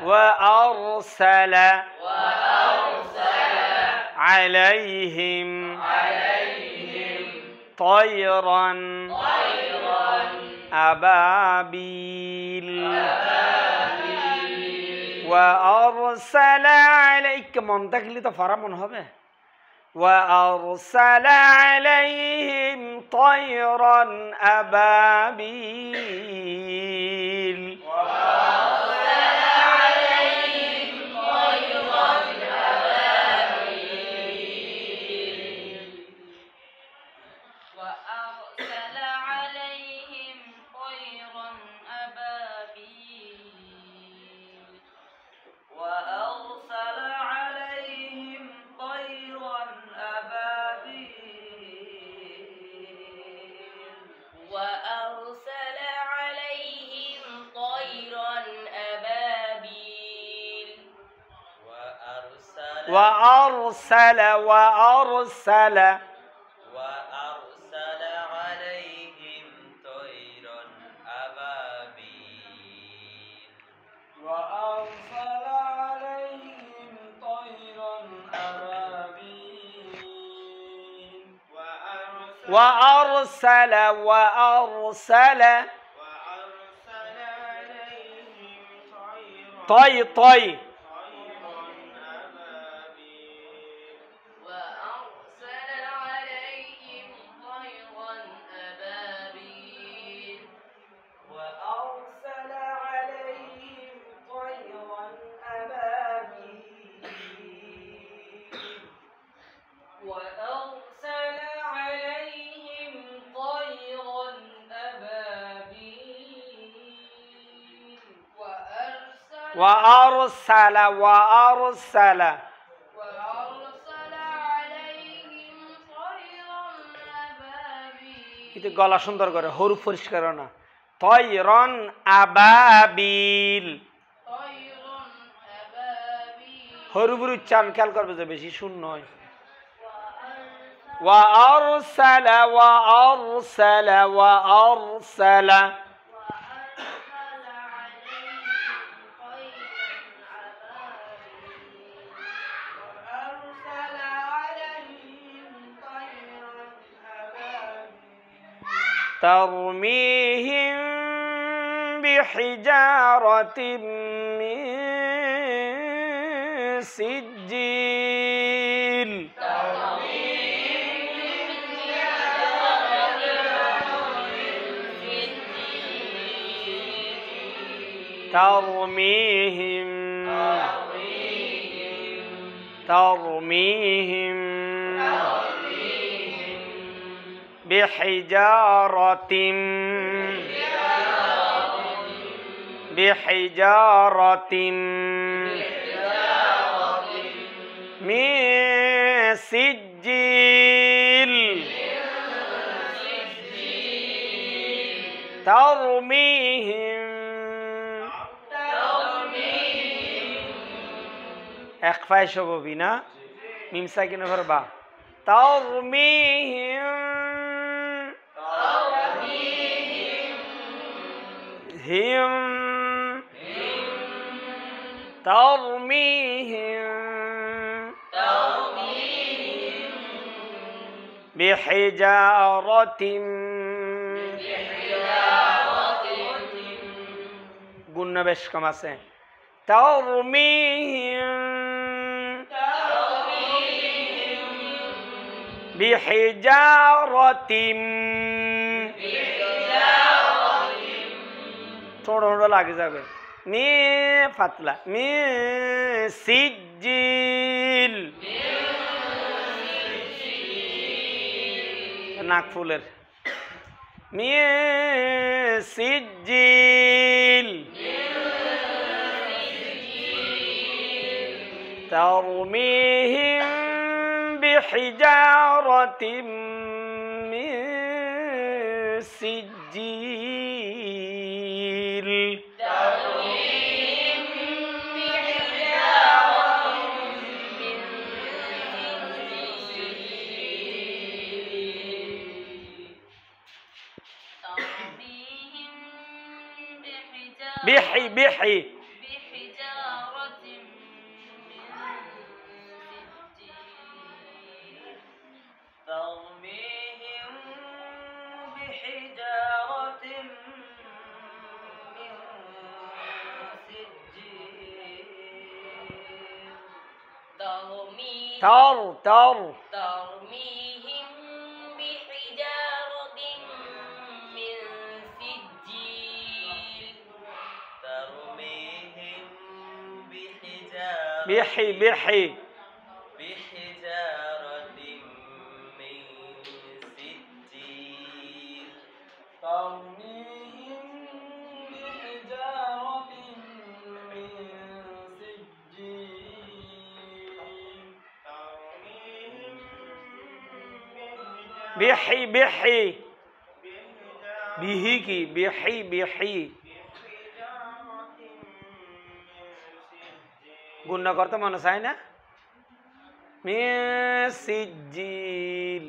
وأرسل عليهم طيرا أبابيل وأرسل عليك منطق لي تفرع من هذا وأرسل عليهم طيرا أبابيل وأرسل عليهم طيرا أبابيل وأرسل عليهم طيرا أبابيل وأرسل عليهم طيرا وأرسل عليهم طيرا أبابيل এটা গলা সুন্দর করে হরফ পরিষ্কার না طيرا أبابيل হরফের উচ্চারণ খেয়াল করবে যে বেশি শূন্য হয় وأرسل ترميهم بحجارة من سجيل ترميهم بحجارة من سجيل ترميهم اخفاء شبابي نا ميم ساكن فربا ترميهم بحجارة قلنا বেশ কম আছে ترميهم بحجارة ছোট ছোট লাগে যাবে মি পাতলা মি সিজিল নাক ফুলের মি সিজিল ترميهم بحجارة من سجيل بحي ترميهم بحجارة من سجيل ترميهم بحجارة من سجيل ترميهم بحجارة من سجيل ترميهم بحجارة من سجيل ترميهم গুণা করতে মনে চায় না মিন সিজ্জিল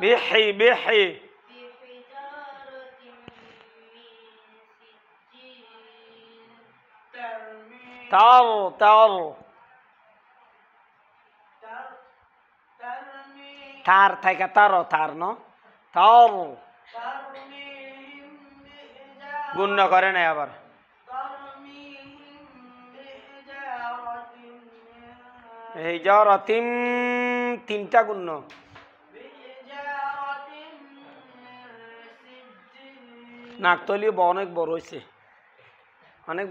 بحي تر তার থেকে তার ন তার গুণ করে নাই আবার হিজারাতিন তিনটা গুণ নাকতলি অনেক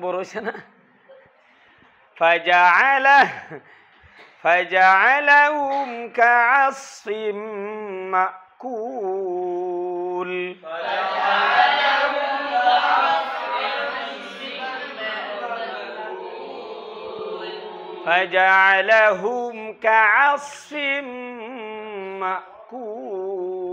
বড় হয়েছে না فجعلهم كعصف مأكول فجعلهم كعصف مأكول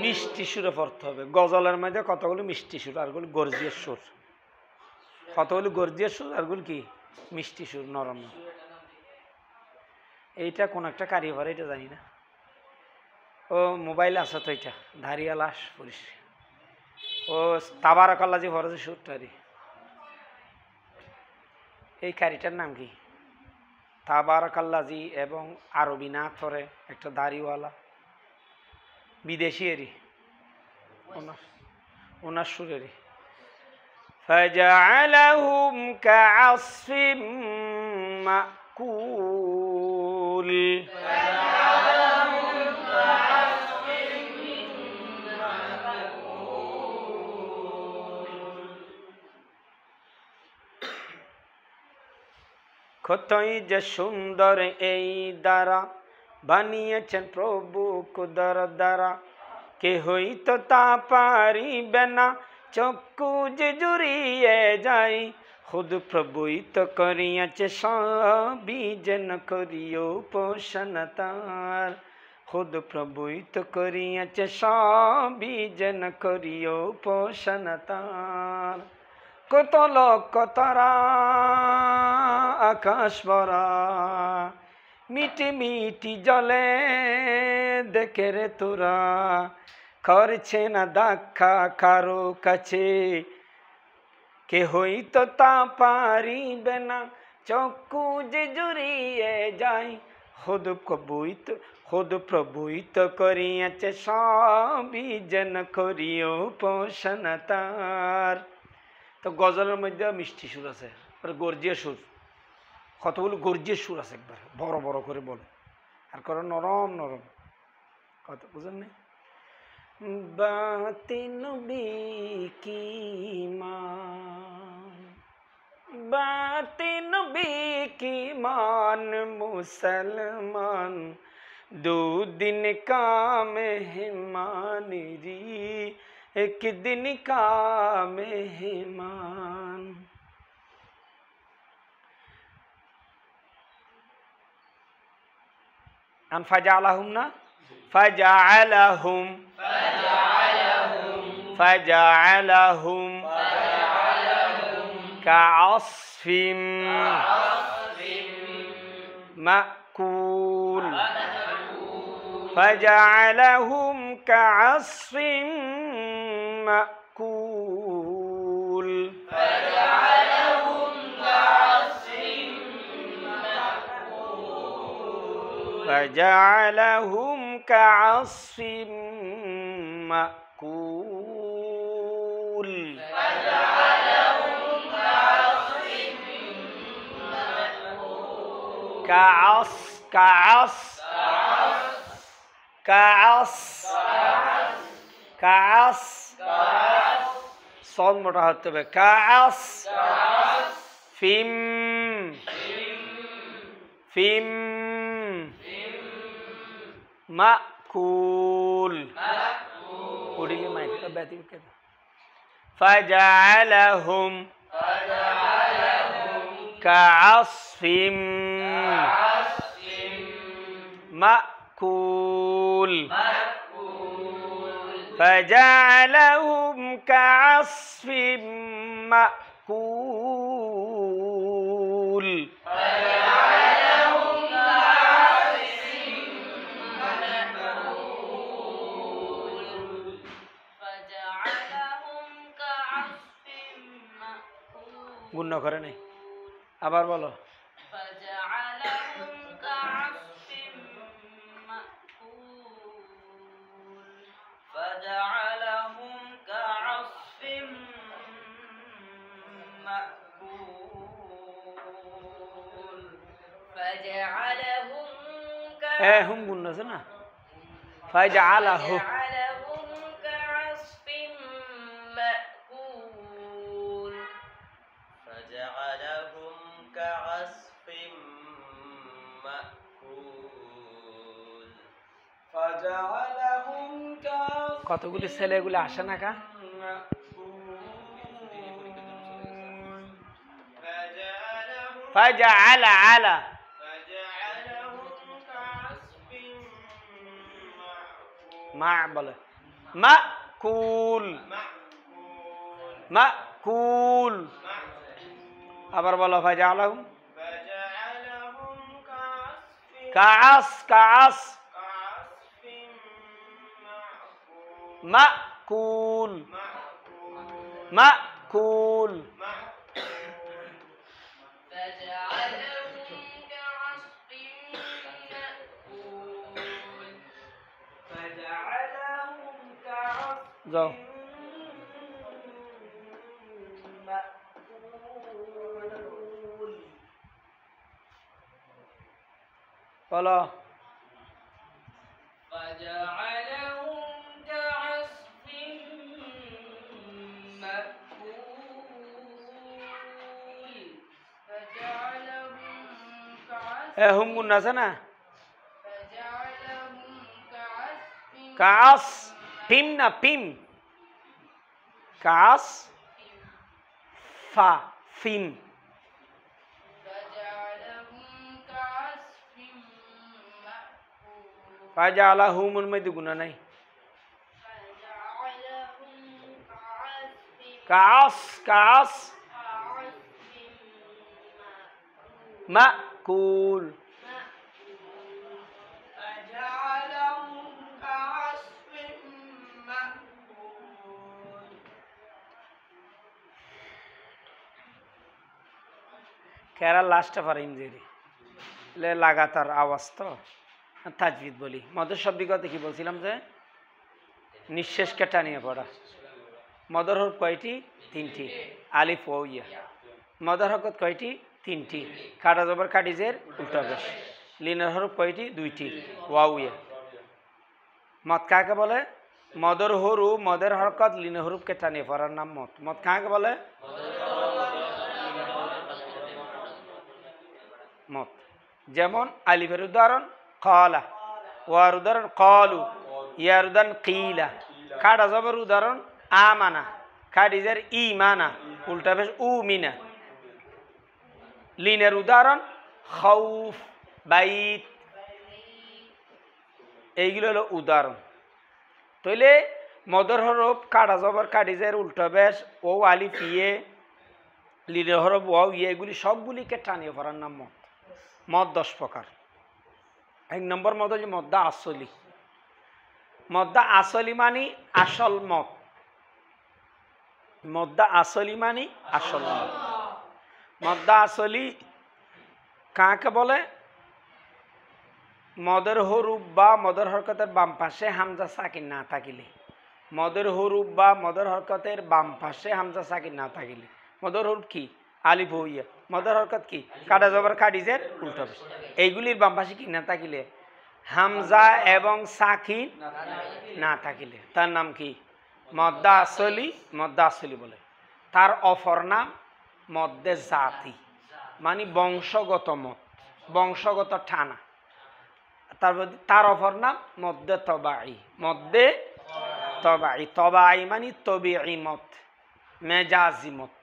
মিষ্টি সুরে পড়তে হবে গজলের মধ্যে কতগুলো মিষ্টি সুর আরগুলো গর্জিয়াস সুর কতগুলো গর্জিয়াস সুর আরগুলো কি মিষ্টি সুর নরম এইটা কোন একটা কারিগর এটা জানি না ও মোবাইল আছে তো এটা ধারিয়া লাশ পুলিশ ও তাবারাকাল্লাহ যে ফরজ সুরটারি এই কারিটার নাম কি তাবারাকাল্লাজি এবং আরবি না ধরে একটা দাড়িওয়ালা বিদেশি এরি ওনার সুরেরই فجعلهم كعصف مأكول কতই যে সুন্দর এই দ্বারা বানিয়েছেন প্রভু কুদর দ্বারা কে হইতো তা পারিবে না চক্ষু যে জুড়িয়ে যাই খুদ প্রভুই তো করিয়াছে সবই যেন করিও পোষণ তার খুদ প্রভুই তো করিয়াছে সবই যেন করিও পোষণ তার কত লোক তারা আকাশ ভরা মিটি মিটি জলে দেখে রে তোরা করছে না দেখা কারো কাছে কে হইতো তা পারিবে না চক্ষু যে জুড়িয়ে যায় খুদ প্রভুই তো করিয়াছে সবই যেন করিও পোষণ তার তো গজলের মধ্যে মিষ্টি সুর আছে গর্জিয়া সুর কতগুলো গর্জিয়া সুর আছে একবার বড় বড় করে বলে আর করে নরম নরম কথা বুঝেন না বাতিন বি কি মান बातें नबी की मान मुसलमान दो दिन का मेहमान री एक दिन का मेहमान अन फजालहुम ना फजालहुम फजालहुम कअस्फिम मअकूल फजालहुम कअस्फिम मअकूल فجعلهم كعصف مأكول كعص كعص كعص كعص صوت মোটা হতে হবে كعص فيم فيم مأكول उड़ीली माइक तो बैठी के فجعلهم كعصف مأكول فجعلهم كعصف مأكول গুণ করে নাই আবার বলো فجعلهم كعصف مأكول فجعلهم كعصف مأكول فجعلهم হ্যাঁ হুম গুণ আছে না ফাজআলাহু فجعلهم كعصف مأكول فجعلهم كعصف مأكول فجعلهم كعصف কতগুলি ছেলেগুলো আসে না কা فجعل على মা বলে মাকুল মাকুল আবার বলো ফাজআলাহুম কাআস কাআস মাকুল মাকুল যাও বলো হুম গুণ আছে না কাস পিম না পিম কাস ফা ফিম ফাজআলাহুমের মধ্যে গুণা নাই কাস কাস মাকুল কেরাল লাস্টে পারিম যে লাগাতার আওয়াজ তো তাজবিদ বলি মদর শব্দিকতে কি বলছিলাম যে নিঃশেষকে টানিয়ে পড়া মদর হরফ কয়টি তিনটি আলিফ ও ইয়া মদর হরকত কয়টি তিনটি কাটা জবর কাটিজের উল্টা পেশ লিনের হরফ কয়টি দুইটি ওয়াও ইয়া মদ কাকে বলে মদর হরু মদের হরকত লিনের হরফকে টানিয়ে পড়ার নাম মদ মদ কাকে বলে মত। যেমন আলিফের উদাহরণ কলা, ওয়ার উদাহরণ কলু, ইয়ার উদাহরণ কিলা, খাড়া জবর উদাহরণ আমানা, খাডিজের ইমানা, উল্টা পেশ উমিনা। লিনের উদাহরণ খাউফ, বাইত। এইগুলো হলো উদাহরণ। তাইলে মদর হরফ কাটা জবর কাটিজের উল্টা বেশ ও আলিফ ইয়ে, লিনের হরফ ওয়াও ইয়ে, এগুলি সবগুলিকে টানিয়ে পড়ার নাম মদ। মদ 10 প্রকার। 1 নম্বর মদ হচ্ছে মদ্দা আসলি। মদ্দা আসলি মানি আসল মদ। মদ্দা আসলি মানি আসল মদ। মদ্দা আসলি কাকে বলে? মদের হরুপ বা মদের হরকতের বাম পাশে হামজা সাকিন না থাকিলে। মদের হরুপ বা মদের হরকতের বাম পাশে হামজা সাকিন না থাকিলে। মদের হরুপ কি? আলিফ হইয়া। মদের হরকত কি? কাটা জবর কাটিজের উল্টা পেশ। এইগুলির বাম পাশে কি না থাকিলে? হামজা এবং সাকিন না থাকিলে তার নাম কি? মদ্দা আসলি। মদ্দা আসলি বলে। তার অপর নাম মদ্দে জাতি, মানে বংশগত মদ, বংশগত ঠানা। তার অপর নাম মদ্দে তবাই। মদ্দে তবাই, তবাই মানে তবিঈ মত, মেজাজি মত।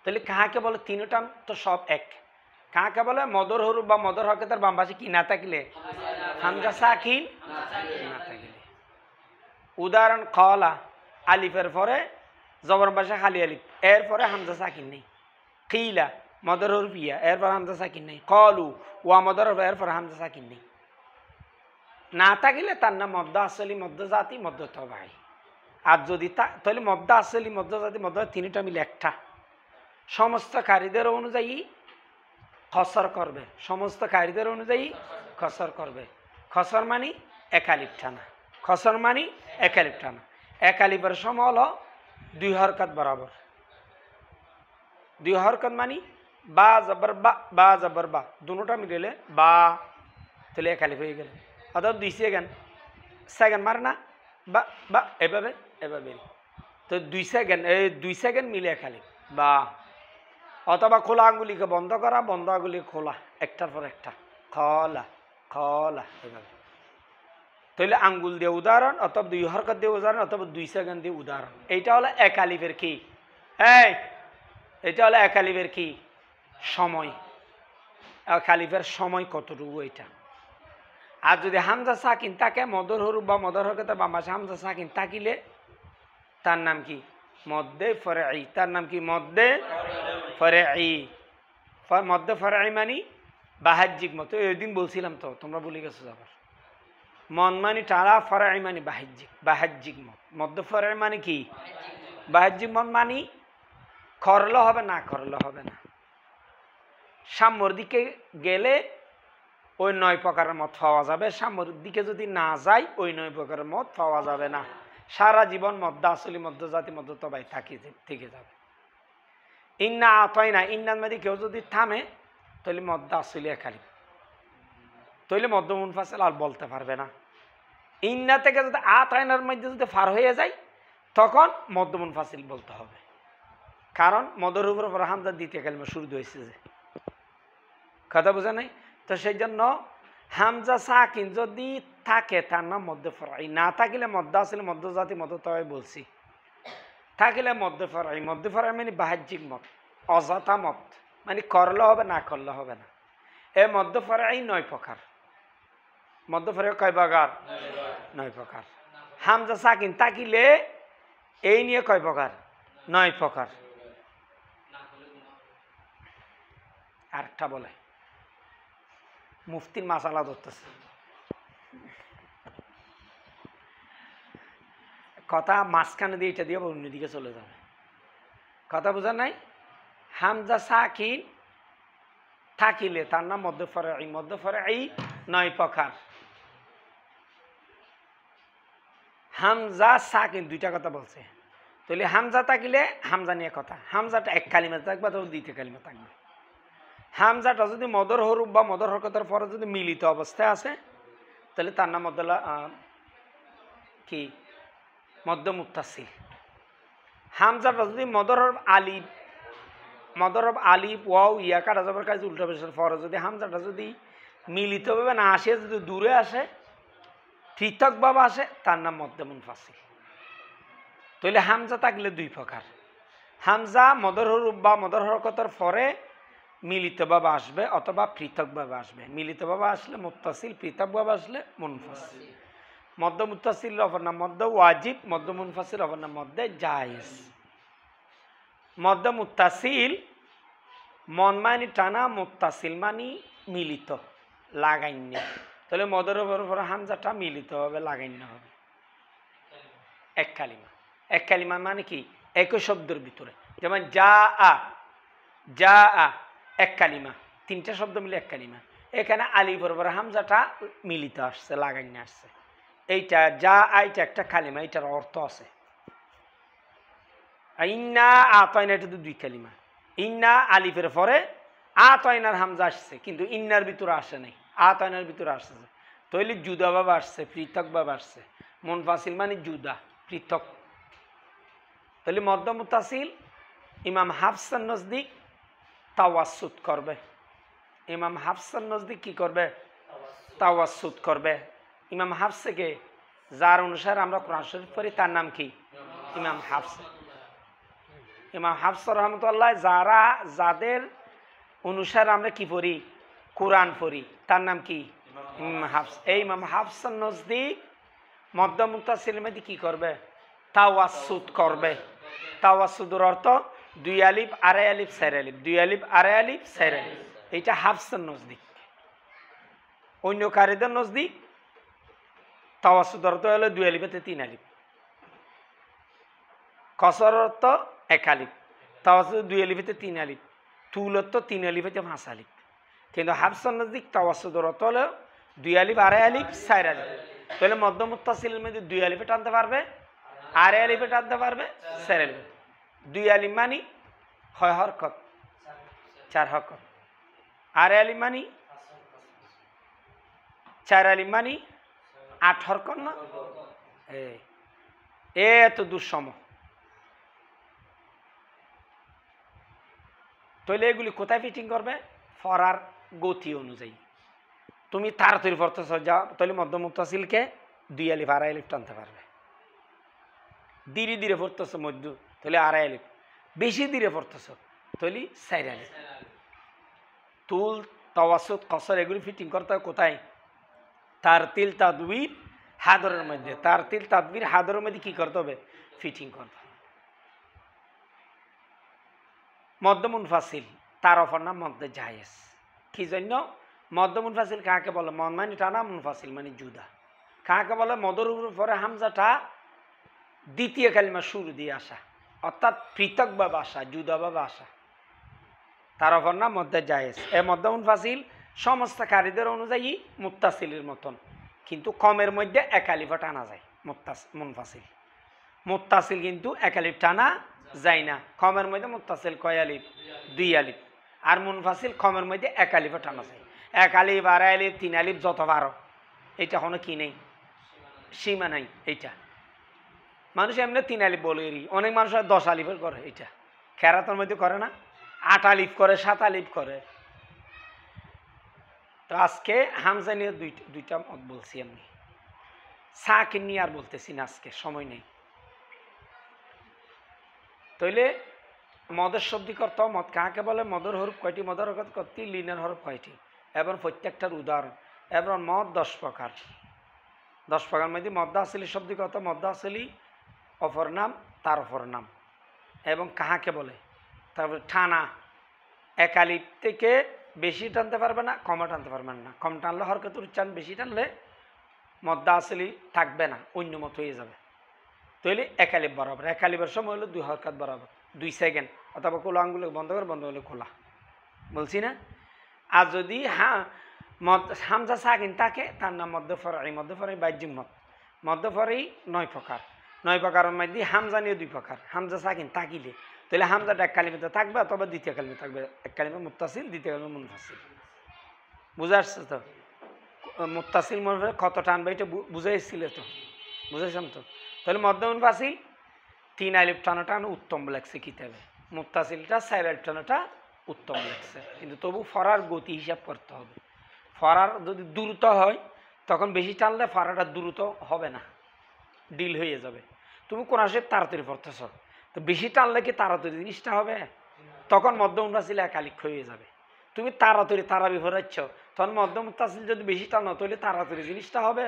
তাহলে কাহাকে বলে? তিনটা তো সব এক। কাহাকে বলে? মদর হরুপ বা মদর হরকতের বাম পাশে কি না থাকলে? হামজা সাকিন না থাকলে। উদাহরণ কলা, আলিফের পরে জবর পাশে খালি আলিফ, এরপরে হামজা সাকিন নেই। কিলা মদর হরুপ ইয়া, এরপর হামজা সাকিন নেই। কলু ওয়া মদর হরুপ, এরপর হামজা সাকিন নেই। না থাকিলে তার নাম মদ্দা আসলি, মদ্দা জাতি, মদ্দা তবাই। আর যদি তাহলে মদ্দা আসলি, মদ্দা জাতি, মদ্দা তিনটা মিলে একটা। সমস্ত কারীদের অনুযায়ী খসর করবে, সমস্ত কারীদের অনুযায়ী খসর করবে। খসর মানি একালিফ টানা। খসর মানি একালিফ টানা। একালিফের সময় হলো 2 হরকত বরাবর। 2 হরকত মানি বা জবর বা, বা জবর বা, দুটোটা মিলে বা, তাহলে একালিফ হয়ে গেল। অর্থাৎ 2 সেকেন্ড মারে না, বা বা এভাবে এভাবে। তো 2 সেকেন্ড, এই 2 সেকেন্ড মিলে একালিফ বা। অথবা খোলা আঙ্গুলিকে বন্ধ করা, বন্ধ আঙ্গুলি খোলা, একটার পর একটা, খলা খলা এভাবে। তাহলে আঙ্গুল দিয়ে উদাহরণ, অথবা 2 হরকত দিয়ে উদাহরণ, অথবা 2 সেকেন্ড দিয়ে উদাহরণ। এইটা হলো একালিফের কি? এই এটা হলো একালিফের কি? সময়। একালিফের সময় কতটুকু এটা। আর যদি হামজা সাকিন থাকে, মদর হরুপ বা মদর হরকতের বাম পাশে হামজা সাকিন থাকিলে তার নাম কি? মদ্দে ফরঈ। তার নাম কি? মদ্দে ফরঈ। মদ্দে ফরঈ মানে বাহ্যিক মত। ওইদিন বলছিলাম তো, তোমরা ভুলে গেছো আবার। মন মানে টালা, ফরঈ মানে বাহ্যিক, বাহ্যিক মত। মদ্দে ফরঈ মানে কি? বাহ্যিক মত মানে করলে হবে, না করলে হবে না। সাম্যর দিকে গেলে ওই 9 প্রকারের মত পাওয়া যাবে। সাম্যর দিকে যদি না যায়, ওই 9 প্রকারের মত পাওয়া যাবে না। সারা জীবন মদ্দা আসলি, মদ্দা জাতি, মদ্দা তবাই থেকে যাবে। ইন্না আতাইনা, ইন্নার মধ্যে কেউ যদি থামে, তাহলে মদ্দা আসলি একালিফ। তাহলে মদ্দ মুনফাসিল আর বলতে পারবে না। ইন্না থেকে যদি আতাইনার মধ্যে যদি ফার হয়ে যায়, তখন মদ্দ মুনফাসিল বলতে হবে। কারণ মদর উপর হামজা দ্বিতীয় কালিমা শুরু হয়েছে যে, কথা বোঝা নাই? তো সেই জন্য হামজা সাকিন যদি থাকে তার নাম মদ্দে ফরঈ। না থাকিলে মদ্দা আসলে, মদ্দা জাতি, মদ্দা তবাই বলছি। থাকিলে মদ্দে ফরঈ। মদ্দে ফরঈ মানে বাহ্যিক মত, অজাতা মত, মানে করলে হবে, না করলে হবে না। এ মদ্দে ফরঈ 9 প্রকার। মদ্দে ফরঈ কয় প্রকার? 9 প্রকার। হামজা সাকিন থাকিলে এই নিয়ে কয় প্রকার? 9 প্রকার। আরেকটা বলে, মুফতির মাসালা ধরতেছে, কথা মাঝখানে দিয়ে এটা দিয়ে অন্যদিকে চলে যাবে। কথা বোঝা নাই? হামজা সাকিন থাকিলে তার নাম মদ্দে ফরঈ। মদ্দে ফরঈ 9 প্রকার। হামজা সাকিন 2টা কথা বলছে। তাহলে হামজা থাকিলে হামজা নিয়ে কথা। হামজাটা এক কালিমা থাকবে, তখন 2টা কালিমা থাকবে। হামজাটা যদি মদর হরুপ বা মদর হরকতের পরে যদি মিলিত অবস্থায় আছে, তাহলে তার নাম মদ্দা কি? মদ্দে মুত্তাসিল। হামজাটা যদি মদর হরুপ আলিফ মদরব আলিফ ওয়াও ইয়া কাটা যাবার কাজ উল্টা পেশের পরে যদি হামজাটা যদি মিলিতভাবে না আসে, যদি দূরে আসে, পৃথকভাবে আসে, তার নাম মদ্দে মুনফাসিল। তাহলে হামজা থাকলে দুই প্রকার, হামজা মদর হরুফ বা মদর হরকতের পরে মিলিতভাবে আসবে অথবা পৃথকভাবে আসবে। মিলিতভাবে আসলে মুত্তাসিল, পৃথকভাবে আসলে মুনফাসিল। মদ্দ মুত্তাসিল অপর নাম মদ্দ ওয়াজিব, মদ্দ মুনফাসিল অপর নাম মদ্দে জায়েজ। মদ্দ মুত্তাসিল মন মানি টানা, মুত্তাসিল মানি মিলিত, লাগাইন্য। তাহলে মদর উপর হামজাটা মিলিত হবে, লাগাইন্য হবে। এক কালিমা, এক কালিমা মানে কি? একই শব্দের ভিতরে, যেমন যা আ, যা আ এক কালিমা, তিনটা শব্দ মিলে এক কালিমা। এখানে আলিফের উপর হামজাটা মিলিত আসছে, লাগাইন্য আসছে। এইটা যা আইটা একটা কালিমা, এইটার অর্থ আছে। ইন্না আতয়না, এটা তো দুই কালিমা। ইন্না আলিফের পরে আতয়নার হামজা আসছে, কিন্তু ইন্নার ভিতরে আসে নাই, আতয়নার ভিতরে আসছে। তাহলে জুদাভাবে আসছে, পৃথকভাবে আসছে। মুনফাসিল মানে জুদা, পৃথক। তাহলে মদ্দ মুত্তাসিল ইমাম হাফসান নজদিক তাওয়াসুত করবে। ইমাম হাফসান নজদিক কি করবে? তাওয়াসুত করবে। ইমাম হাফসকে যার অনুসারে আমরা কোরআন শরীফ পড়ি তার নাম কি? ইমাম হাফস। ইমাম হাফস রহমতুল্লাহ যারা, যাদের অনুসারে আমরা কি পড়ি? কোরআন পড়ি, তার নাম কি? ইমাম হাফস। এই ইমাম হাফসান নজদিক মদ্দ মুত্তাসিলের মধ্যে কি করবে? তাওয়াসুত করবে। তাওয়াসুদের অর্থ দুই আলিফ আড়াই আলিফ চার আলিফ, দুই আলিফ আড়াই আলিফ চার আলিফ। এইটা হাফসান নজদিক। অন্য কারিদের নজদিক তাওয়াসুদের অর্থ হলো দুই আলিফেতে তিন আলিফ, কসর অর্থ এক আলিফ, তাওয়াসুদ দুই আলিফেতে তিন আলিফ, তুল অর্থ তিন আলিফেতে পাঁচ আলিফ। কিন্তু হাফসান নজদিক তাওয়াসুদের অর্থ হলো দুই আলিফ আড়াই আলিফ চার আলিফ। তাহলে মদ্দ মুত্তাসিলের মধ্যে দুই আলিফে টানতে পারবে, আড়াই আলিফে টানতে পারবে, চার আলিফে। দুই আলিফ মানি হয় হরকত, চার হরকত। আড়াই আলিফ মানি, চার আলিফ মানি আট হরকত না? এত দুঃসম। তাহলে এগুলি কোথায় ফিটিং করবে? ফরার গতি অনুযায়ী। তুমি তাড়াতাড়ি পড়তেছ যাও, তাহলে মদ্দ মুত্তাসিলকে দুই আলিফ আড়াই আলিফ টানতে পারবে। ধীরে ধীরে পড়তেছ মধ্য, তাহলে আড়াই আলিফ। বেশি ধীরে পড়তেছ, তাহলে চার আলিফ। তুল, তাওয়াসুত, কসর এগুলি ফিটিং করতে হয় কোথায়? তারতিল তাদবির হাদরের মধ্যে। তারতিল তাদবির হাদরের মধ্যে কি করতে হবে? ফিটিং করতে হবে। মদ্দ মুনফাসিল তার অপর নাম মদ্দে জায়েজ। কি জন্য? মদ্দ মুনফাসিল কাকে বলে? মন মানে টানা, মুনফাসিল মানে জুদা। কাকে বলে? মদর উপরে হামজাটা দ্বিতীয় কালিমা শুরু দিয়ে আসা, অর্থাৎ পৃথকভাবে আসা, জুদাভাবে আসা, তার অপর নাম মদ্দে জায়েজ। এ মদ্দ মুনফাসিল সমস্ত কারীদের অনুযায়ী মুত্তাসিলের মতন, কিন্তু কমের মধ্যে এক আলিফ টানা যায়। মুনফাসিল, মুত্তাসিল কিন্তু এক আলিফ টানা যায় না। কমের মধ্যে মুত্তাসিল কয় আলিফ? দুই আলিফ। আর মুনফাসিল কমের মধ্যে এক আলিফ টানা যায়। এক আলিফ, আড়াই আলিফ, তিন আলিফ, যত পারো। এটা কোনো কি নেই, সীমা নাই। এইটা মানুষ এমনি তিন আলিফ বলে, অনেক মানুষ 10 আলিফের করে। এটা খেরাতের মধ্যে করে না, 8 আলিফ করে, 7 আলিফ করে। তো আজকে হামজা নিয়ে দুইটা মত বলছি আমি, সাকিন নিয়ে আর বলতেছি না, আজকে সময় নেই। তাইলে মদের শব্দিক অর্থ মদ কাকে বলে? মদর হরফ কয়টি? মদর হরকত করতে লিনের হরফ কয়টি? এবং প্রত্যেকটার উদাহরণ। এবং মদ 10 প্রকার। 10 প্রকার মধ্যে মদ্দা আসলি শব্দিক অর্থ মদ্দা আসলি অপর নাম, তার অপর নাম। এবং কাহাকে বলে? তারপরে টানা, এক আলিফ থেকে বেশি টানতে পারবে না, কমও টানতে পারবেন না। কম টানলে হরকতের উচ্চারণ, বেশি টানলে মদ্দা আসলি থাকবে না, অন্য মত হয়ে যাবে। তাহলে এক আলিফ বরাবর, এক আলিফের সময় হলো 2 হরকত বরাবর, 2 সেকেন্ড, অথবা কোলা আঙ্গুলে বন্ধ করে, বন্ধ হলে খোলা, বলছি না? আর যদি হামজা সাকিন থাকে, তার নাম মদ্দে ফরঈ। মদ্দে ফরঈ বাহ্যিক মত। মদ্দে ফরঈ 9 প্রকার। 9 প্রকারের মধ্যে হামজা নিয়ে 2 প্রকার। হামজা সাকিন থাকিলে তাহলে হামজাটা এক কালিমাতে থাকবে, অথবা দ্বিতীয় কালিমে থাকবে। এক কালিমা মুত্তাসিল, দ্বিতীয় কালিমা মুনফাসিল। বুঝে আসছে তো? মুত্তাসিল মুনফাসিল কত টানবে এটা বুঝাইছিল তো? বুঝেছেন তো? তাহলে মদ্দে মুনফাসিল 3 আলিফ টানাটা উত্তম লাগছে কিতাবে। মুত্তাসিলটা সাইলেন্ট টানাটা উত্তম লাগছে, কিন্তু তবু ফরার গতি হিসাব করতে হবে। ফরার যদি দ্রুত হয় তখন বেশি টানলে ফরাটা দ্রুত হবে না, ডিল হয়ে যাবে। তুমি কোরআন শরীফ তাড়াতাড়ি পড়তেছ, তো বেশি টানলে কি তাড়াতাড়ি জিনিসটা হবে? তখন মধ্যম মুত্তাসিল একালিক হয়ে যাবে। তুমি তাড়াতাড়ি তারাবি পড়াচ্ছ, তখন মধ্যম মুত্তাসিল যদি বেশি টানো তাহলে তাড়াতাড়ি জিনিসটা হবে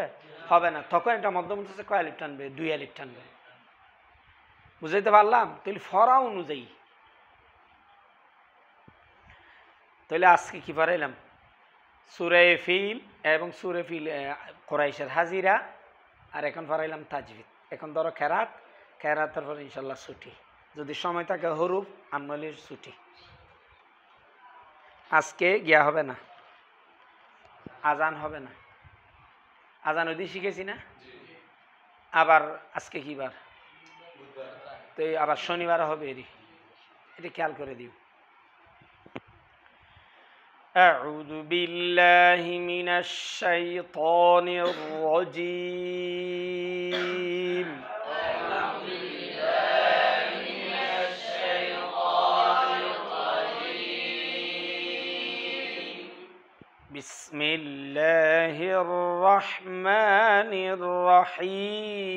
হবে না। তখন এটা মধ্যম মুত্তাসিল কয় আলিফ টানবে? 2 আলিফ টানবে। বুঝাইতে পারলাম? তাহলে ফরা অনুযায়ী। তাহলে আজকে কি পারাইলাম? সূরা ফিল এবং সূরা ফিল কুরাইশের হাজিরা, আর এখন পারাইলাম তাজবিদ। এখন ধরো খেরাত, খেরাতের পর ইনশাল্লাহ ছুটি, যদি সময় থাকে হরুফ আমলির ছুটি। আজকে গিয়া হবে না, আজান হবে না। আজান ওই দিন শিখেছি না? আবার আজকে কি বার? তো আবার শনিবার হবে, এটা খেয়াল করে দিও। أعوذ بالله من الشيطان الرجيم. بسم الله الرحمن الرحيم.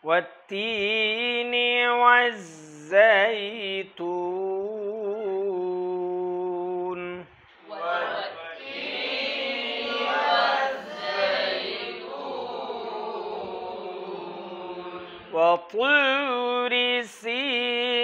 والتين والزيتون وطور سينين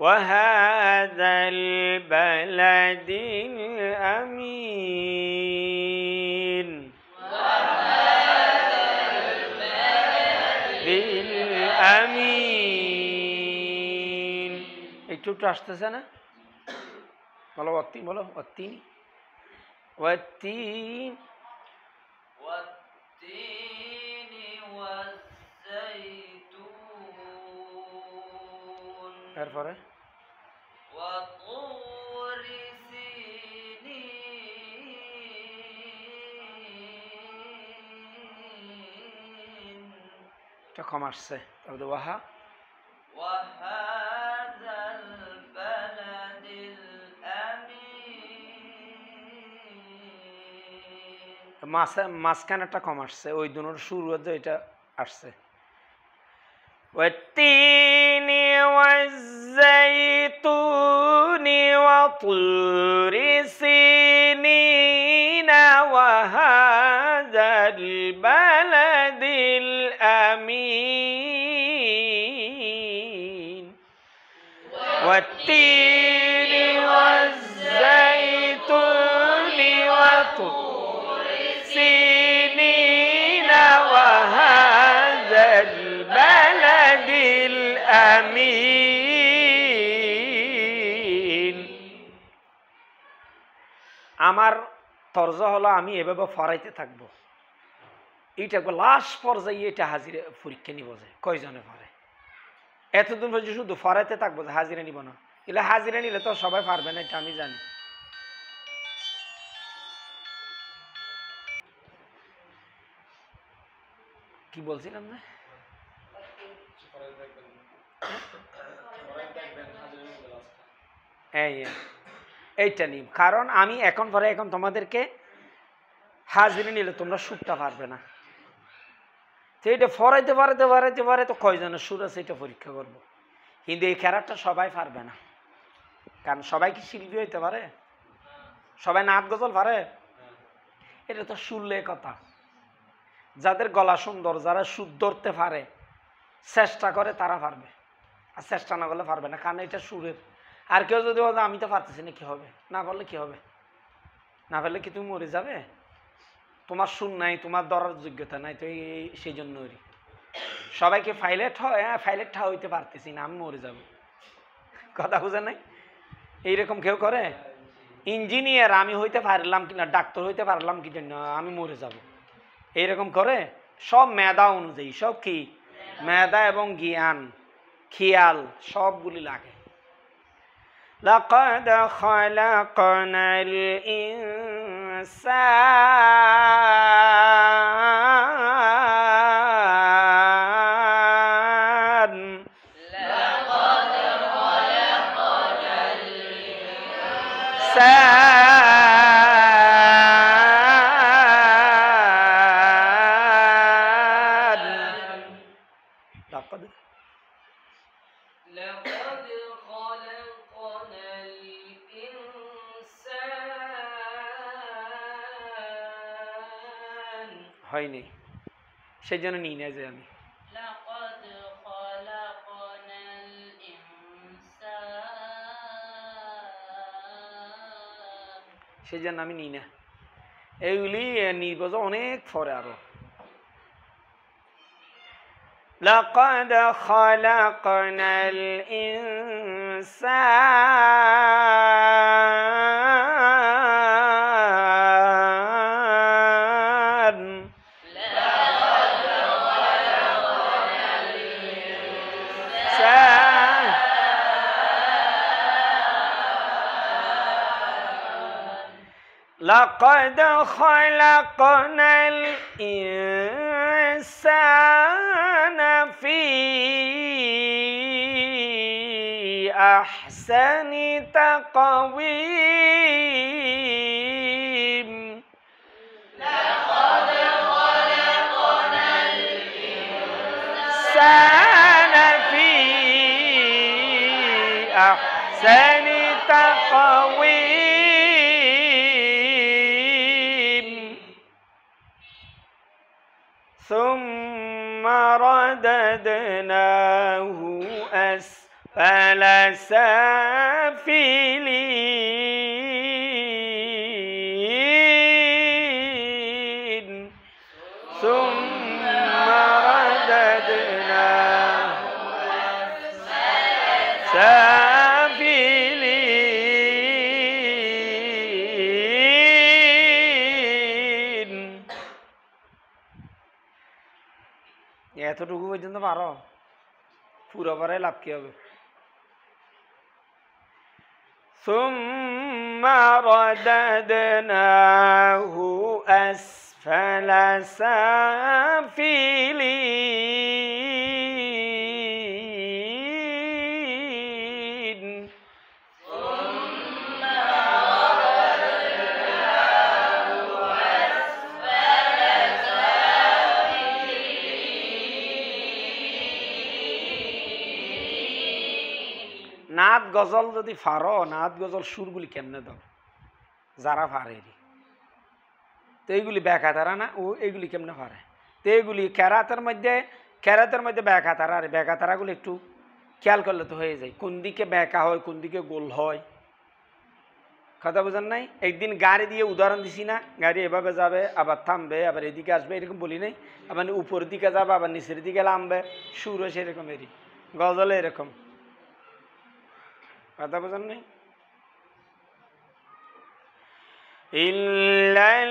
وهذا البلد الأمين بالأمين. একটু আসতেছে না? বলো অত্তিন, বলো অত্তিন, ওয়াত্তিন والتين والزيتون এরপরে وطور سينين এটা কম আসছে, তারপরে ওয়াহা وهذا البلد الأمين মাঝখানে একটা কম আসছে, ওই দুটোর শুরু হচ্ছে এটা আসছে। والتين والزيتون وطور سينين وهذا البلد الأمين. والتين والزيتون وطور سينين وهذا البلد الأمين. আমার তরজ হলো আমি এভাবে ফরাইতে থাকবো, এইটা লাস্ট পর্যায়ে এটা হাজিরা পরীক্ষা নিব যে কয়জনে পড়ে। এতদিন পর্যন্ত শুধু ফরাইতে থাকবো যে হাজিরা নিব না, এলে হাজিরা নিলে তো সবাই পারবে না, এটা আমি জানি। কি বলছিলাম না? এইটা নিব, কারণ আমি এখন পরে এখন তোমাদেরকে হাজিরা নিলে তোমরা সুরটা পারবে না, তো এটা ফরাইতে পারাতে পারাইতে পারে তো কয়জনের সুর আছে এটা পরীক্ষা করব। কিন্তু এই খেরাটা সবাই পারবে না, কারণ সবাই কি শিল্পী হইতে পারে? সবাই নাচ গজল পারে? এটা তো শুনলে কথা। যাদের গলা সুন্দর, যারা সুর ধরতে পারে, চেষ্টা করে তারা পারবে, আর চেষ্টা না করলে পারবে না, কারণ এটা সুরের। আর কেউ যদি বলে আমি তো পারতেছি না, কি হবে? না পারলে কি হবে? না পারলে কি তুমি মরে যাবে? তোমার সুর নাই, তোমার ধরার যোগ্যতা নাই, তো সেই জন্য সবাইকে পাইলট হয়, হ্যাঁ পাইলট হইতে পারতেছি না, আমি মরে যাব, কথা বুঝে নাই? এইরকম কেউ করে? ইঞ্জিনিয়ার আমি হইতে পারলাম কিনা, ডাক্তার হইতে পারলাম কি জন্য, আমি মরে যাব, এইরকম করে। সব মেধা অনুযায়ী, সব কি মেধা এবং জ্ঞান খেয়াল সবগুলি লাগে। লাকাদ খালাকনাল ইনসান لقد لقد خلقنا الإنسان হয়নি, সেই জন্য নিই না যে আমি لقد خلقنا الإنسان সেই জন্য আমি নিই না। এইগুলি নির্বাচন অনেক পরে আরো। لقد خلقنا الإنسان لقد خلقنا الإنسان في أحسن تقويم لقد خلقنا الإنسان في أحسن تقويم ثم رددناه أسفل سافلين ثم رددناه سافلين এতটুকু পর্যন্ত পারো, পুরো পারে লাভ কি হবে? ثم رددناه أسفل سافلين নাদ গজল যদি ফারো, নাদ গজল সুরগুলি কেমনে দাও যারা ফারে, তো এইগুলি ব্যাখ্যা তারা না, ও এইগুলি কেমনে ফারে? তো এইগুলি ক্যারাতের মধ্যে ব্যাখ্যা তারা, আর ব্যাখ্যা তারাগুলি একটু খেয়াল করলে তো হয়ে যায়, কোন দিকে ব্যাখ্যা হয় কোন দিকে গোল হয়। কথা বোঝেন নাই? একদিন গাড়ি দিয়ে উদাহরণ দিছি না, গাড়ি এভাবে যাবে আবার থামবে আবার এদিকে আসবে, এরকম বলি নাই? আবার উপরের দিকে যাবে আবার নিচের দিকে নামবে, সুরও সেরকম, এরই গজলে এরকম। কথা বোঝেন নাই? ইল্লাল্লাযীনা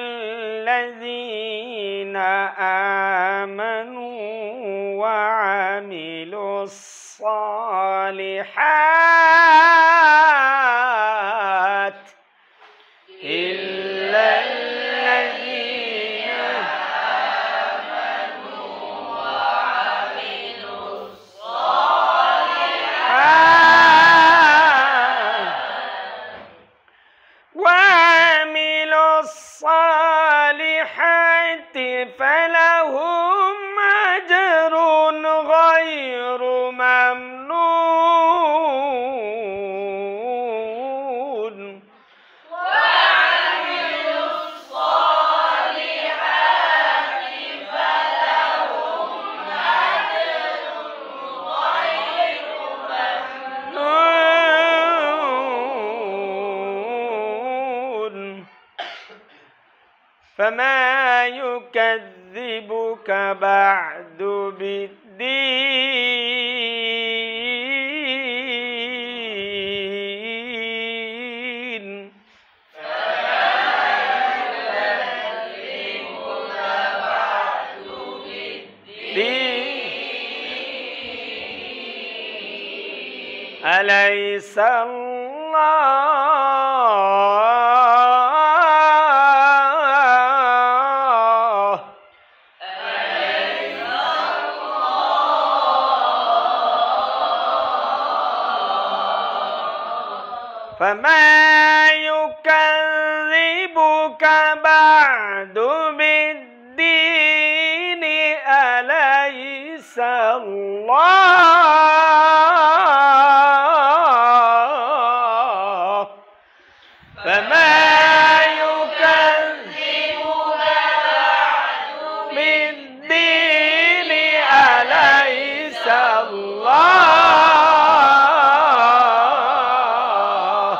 আমানু ওয়া আমিলুস সালিহাত ইল্লাল্লাযীনা আমানু ওয়া আমিলুস الصالحات فلهم أجر غير ممنون وعملوا الصالحات فلهم أجر غير ممنون فما يكذبك بعد بالدين أليس الله فما يكذبك بعد بالدين أليس الله فما يكذبك بالدين أليس الله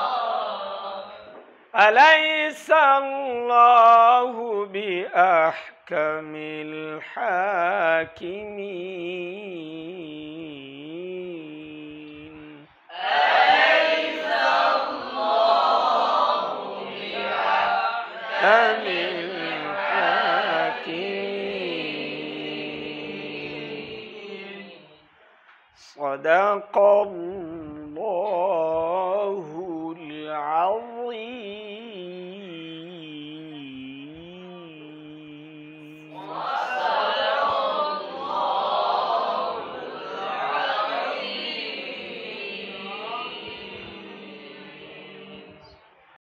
أليس الله بأحكم الحاكمين أليس الله بأحكم الحاكمين صدق الله